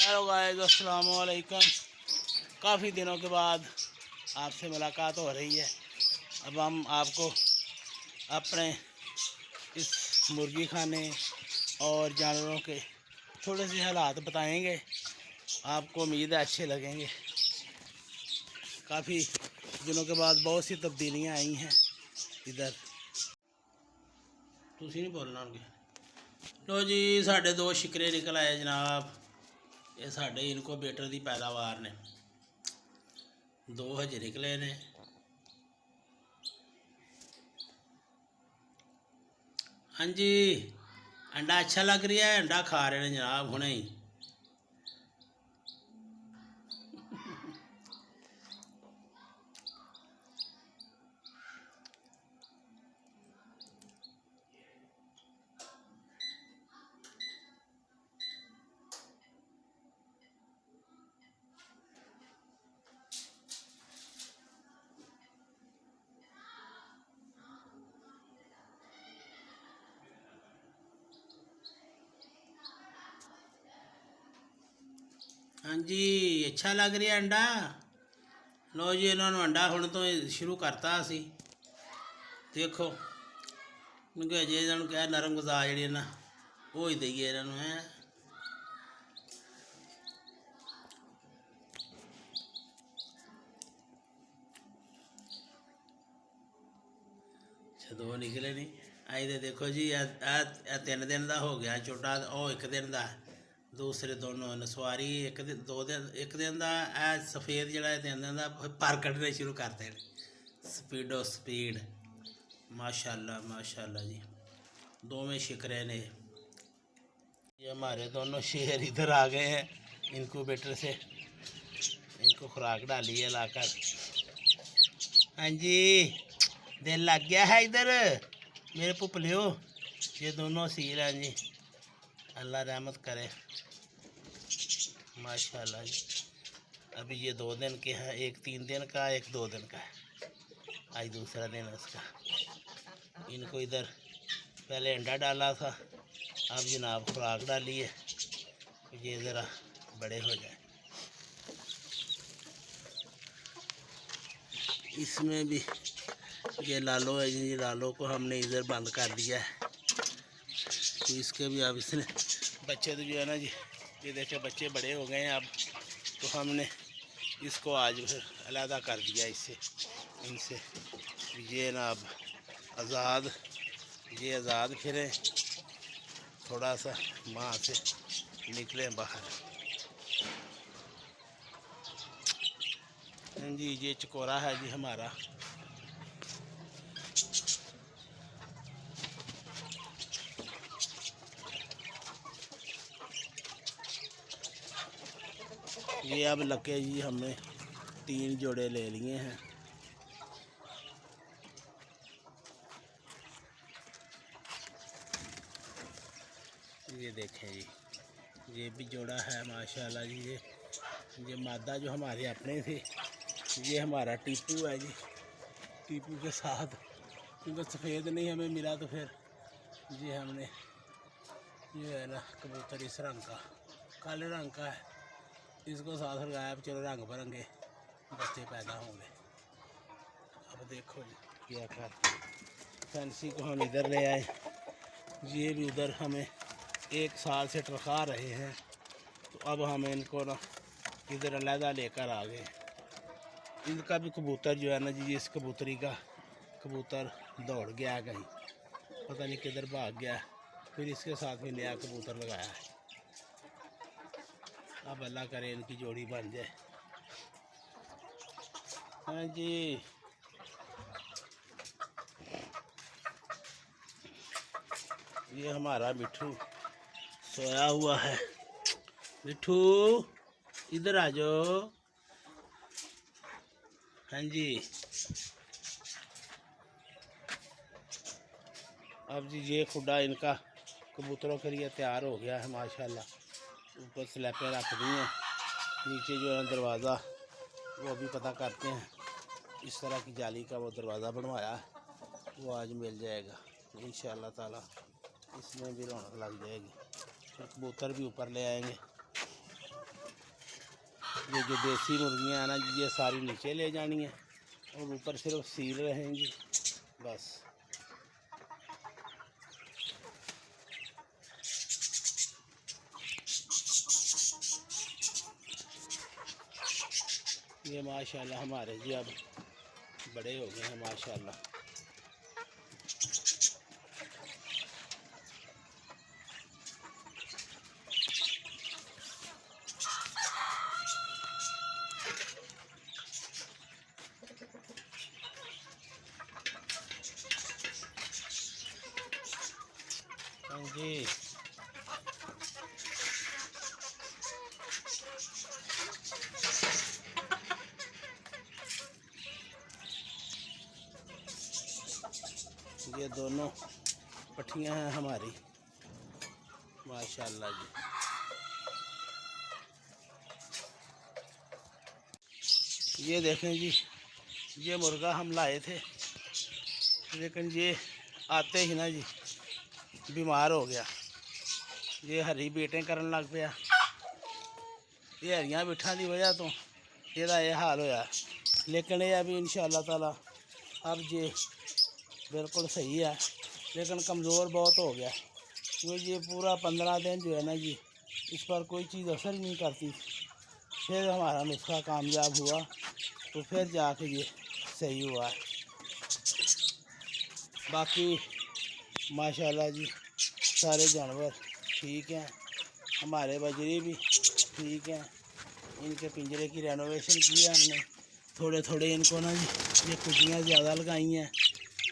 Hello guys, अस्सलाम वालेकुम। काफ़ी दिनों के बाद आपसे मुलाकात हो रही है। अब हम आपको अपने इस मुर्गी खाने और जानवरों के थोड़े से हालात बताएंगे। आपको उम्मीद है अच्छे लगेंगे। काफ़ी दिनों के बाद बहुत सी तब्दीलियां आई हैं इधर। तुसी नहीं बोलना उनके। लो जी, साढ़े 2 शिकरे निकल आए जनाब। ये साढ़े इनक्यूबेटर की पैदावार ने 2 हजे निकले ने। हाँ जी, अंडा अच्छा लग रहा है। अंडा खा रहे हैं जनाब हुणे ही। हाँ जी, अच्छा लग रहा अंडा। लो जी, इन्होंने अंडा हुण तो शुरू करता असी। देखो क्योंकि अजे इन्होंने क्या नरम गज़ा जी ना वो ही दईए इन्होंने है। अच्छा, 2 निकले नहीं आई तो देखो जी, 3 दिन का हो गया छोटा। वो 1 दिन का, दूसरे दोनों नसवारी 1 दिन 2 दिन 1 दिन का। सफ़ेद जड़ा 3 दिन का पर कढ़ने शुरू करते हैं। स्पीडो स्पीड, माशाल्लाह माशाल्लाह जी। दोवें शिकरे ने। ये हमारे दोनों शेर इधर आ गए हैं इनक्यूबेटर से। इनको खुराक डाली है लाकर। हाँ जी, दिल लग गया है इधर मेरे पुपलियो। ये दोनों सील हैं जी, अल्लाह रहमत करे माशाल्लाह जी। अभी ये 2 दिन के हैं, एक 3 दिन का, एक 2 दिन का है। आज दूसरा दिन है इसका। इनको इधर पहले अंडा डाला था, अब जनाब खुराक डाली है। ये ज़रा बड़े हो जाए। इसमें भी ये लालो है जी, लालो को हमने इधर बंद कर दिया है। तो इसके भी अब इसने बच्चे तो जो है ना जी, ये देखे बच्चे बड़े हो गए हैं अब। तो हमने इसको आज फिर अलहदा कर दिया इससे इनसे। ये ना अब आज़ाद, ये आज़ाद फिरें, थोड़ा सा माँ से निकलें बाहर। जी, ये चकोरा है जी हमारा। ये अब लगे जी, हमने 3 जोड़े ले लिए हैं। ये देखें जी, ये भी जोड़ा है माशाल्लाह जी। ये मादा जो हमारे अपने थे, ये हमारा टीपू है जी। टीपू के साथ क्योंकि सफ़ेद नहीं हमें मिला तो फिर ये हमने, ये है ना कबूतर इस रंग का, काले रंग का है, इसको साथ लगाया। चलो रंग बिरंगे बच्चे पैदा होंगे। अब देखो जी क्या करते। फैंसी को हम इधर ले आए, ये भी उधर हमें 1 साल से टरखा रहे हैं। तो अब हम इनको ना इधर अलहदा लेकर आ गए। इनका भी कबूतर जो है ना जी, इस कबूतरी का कबूतर दौड़ गया कहीं, पता नहीं किधर भाग गया। फिर इसके साथ भी नया कबूतर लगाया है। अब अल्लाह करे इनकी जोड़ी बन जाए। हाँ जी, ये हमारा मिठू सोया हुआ है। मिठू इधर आ जाओ। हाँ जी, अब जी ये खुडा इनका कबूतरों के लिए तैयार हो गया है माशाल्लाह। ऊपर स्लैपें रख दी हैं, नीचे जो है दरवाज़ा वो भी पता करते हैं। इस तरह की जाली का वो दरवाज़ा बनवाया है, वो आज मिल जाएगा इंशाअल्लाह ताला। इसमें भी रौनक लग जाएगी। फिर कबूतर भी ऊपर ले आएंगे। ये जो देसी मुर्गियाँ हैं ना जी, ये सारी नीचे ले जानी है और ऊपर सिर्फ सील रहेंगी बस। ये माशाल्लाह हमारे जी अब बड़े हो गए हैं माशाल्लाह। हाँ जी, ये दोनों पट्टियाँ हैं हमारी माशाल्लाह जी। ये देखें जी, ये मुर्गा हम लाए थे लेकिन ये आते ही ना जी बीमार हो गया। ये हरी बेटें करन लग पिया। ये हरियां बिठा की वजह तो यदा यह हाल होया। लेकिन यह भी इंशाअल्लाह ताला अब ये बिल्कुल सही है, लेकिन कमज़ोर बहुत हो गया। वो ये पूरा 15 दिन जो है ना जी, इस पर कोई चीज़ असर ही नहीं करती। फिर हमारा नुस्खा कामयाब हुआ तो फिर जाके ये सही हुआ है। बाकी माशाल्लाह जी सारे जानवर ठीक हैं, हमारे बजरी भी ठीक हैं। इनके पिंजरे की रेनोवेशन की है हमने, थोड़े थोड़े इनको ना जी ये कुटियाँ ज़्यादा लगाई हैं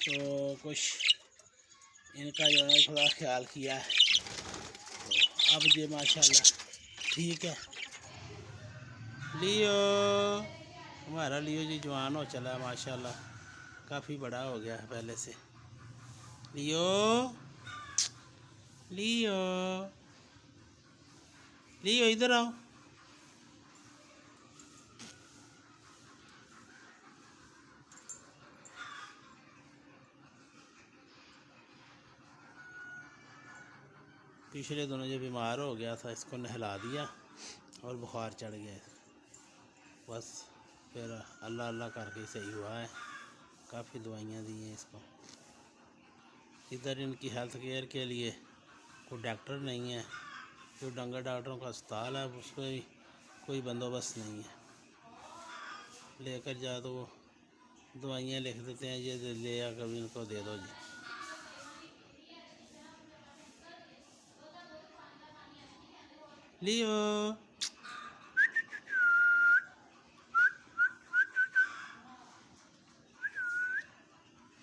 तो कुछ इनका जो है थोड़ा ख्याल किया है। तो अब ये माशाल्लाह ठीक है। लियो, हमारा लियो जी जवान हो चला है माशाल्लाह, काफ़ी बड़ा हो गया है पहले से। लियो लियो लियो इधर आओ। पिछले दिनों जो बीमार हो गया था इसको नहला दिया और बुखार चढ़ गया, बस फिर अल्लाह अल्लाह करके सही हुआ है। काफ़ी दवाइयाँ दी हैं इसको। इधर इनकी हेल्थ केयर के लिए कोई डॉक्टर नहीं है, जो डंगर डॉक्टरों का अस्पताल है उस पर भी कोई बंदोबस्त नहीं है। लेकर जाओ तो वो दवाइयाँ लिख देते हैं, ये ले आ कभी इनको दे दो जी। लियो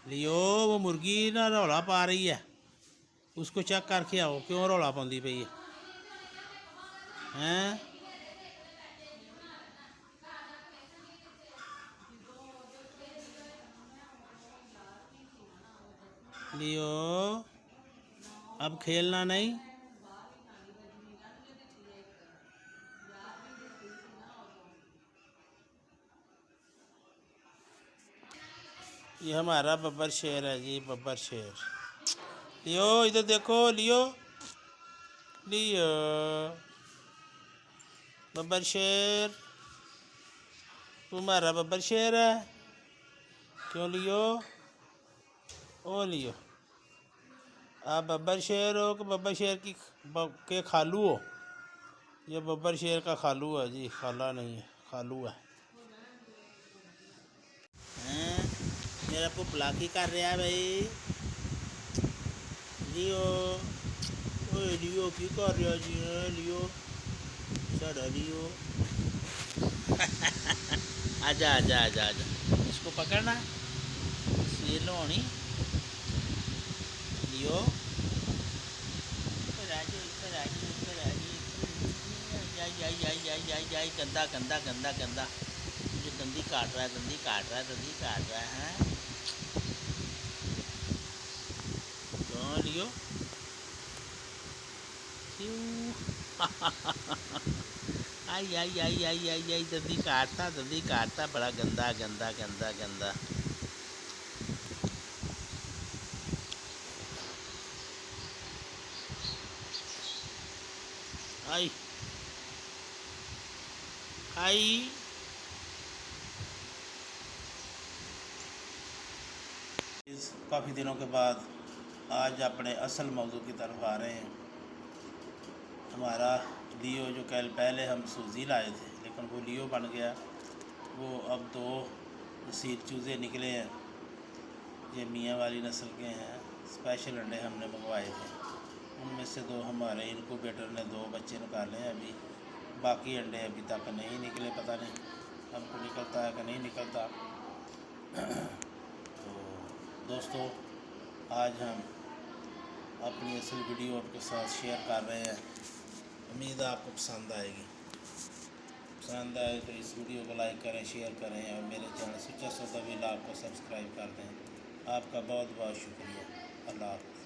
लियो, वो मुर्गी ना रौला पा रही है, उसको चेक करके आओ क्यों रौला पाती पई है हैं। लियो अब खेलना नहीं। ये हमारा बब्बर शेर है जी, बब्बर शेर। लियो इधर देखो, लियो लियो बब्बर शेर, तुम्हारा बब्बर शेर है क्यों लियो। ओ लियो, आप बब्बर शेर हो कि बब्बर शेर की के खालू हो। ये बब्बर शेर का खालू है जी, खाला नहीं है, खालू है। हैं मेरा पुपला की कर रहा है भाई। लियो ओए लियो की कर रहा जी है लियो, साड़ा लियो। आजा आजा आजा आजा, इसको पकड़ना, सील लोनी। लियो राजू इधर राजू इधर राजू जाई गंदा गंदा गंदा गंदा, मुझे दंदी काट रहा है, दंदी काट रहा है, दंदी काट रहा है। क्यों लियो आई आई आई आई आई आई, दंदी काटता बड़ा गंदा गंदा गंदा गंदा। आई हाई। काफ़ी दिनों के बाद आज अपने असल मौजू की तरफ आ रहे हैं। हमारा लियो जो कल पहले हम सूजी लाए थे लेकिन वो लियो बन गया, वो अब 2 सील चूज़े निकले हैं। ये मियाँ वाली नस्ल के हैं। स्पेशल अंडे हमने मंगवाए थे, उनमें से 2 हमारे इनक्यूबेटर ने 2 बच्चे निकाले हैं। अभी बाकी अंडे अभी तक नहीं निकले, पता नहीं हमको निकलता है कि नहीं निकलता। तो दोस्तों, आज हम अपनी असल वीडियो आपके साथ शेयर कर रहे हैं। उम्मीद है आपको पसंद आएगी। पसंद आए तो इस वीडियो को लाइक करें, शेयर करें और मेरे चैनल सुच्चा सौदा व्लॉग को सब्सक्राइब कर दें। आपका बहुत बहुत शुक्रिया। अल्लाह हाफ़िज़।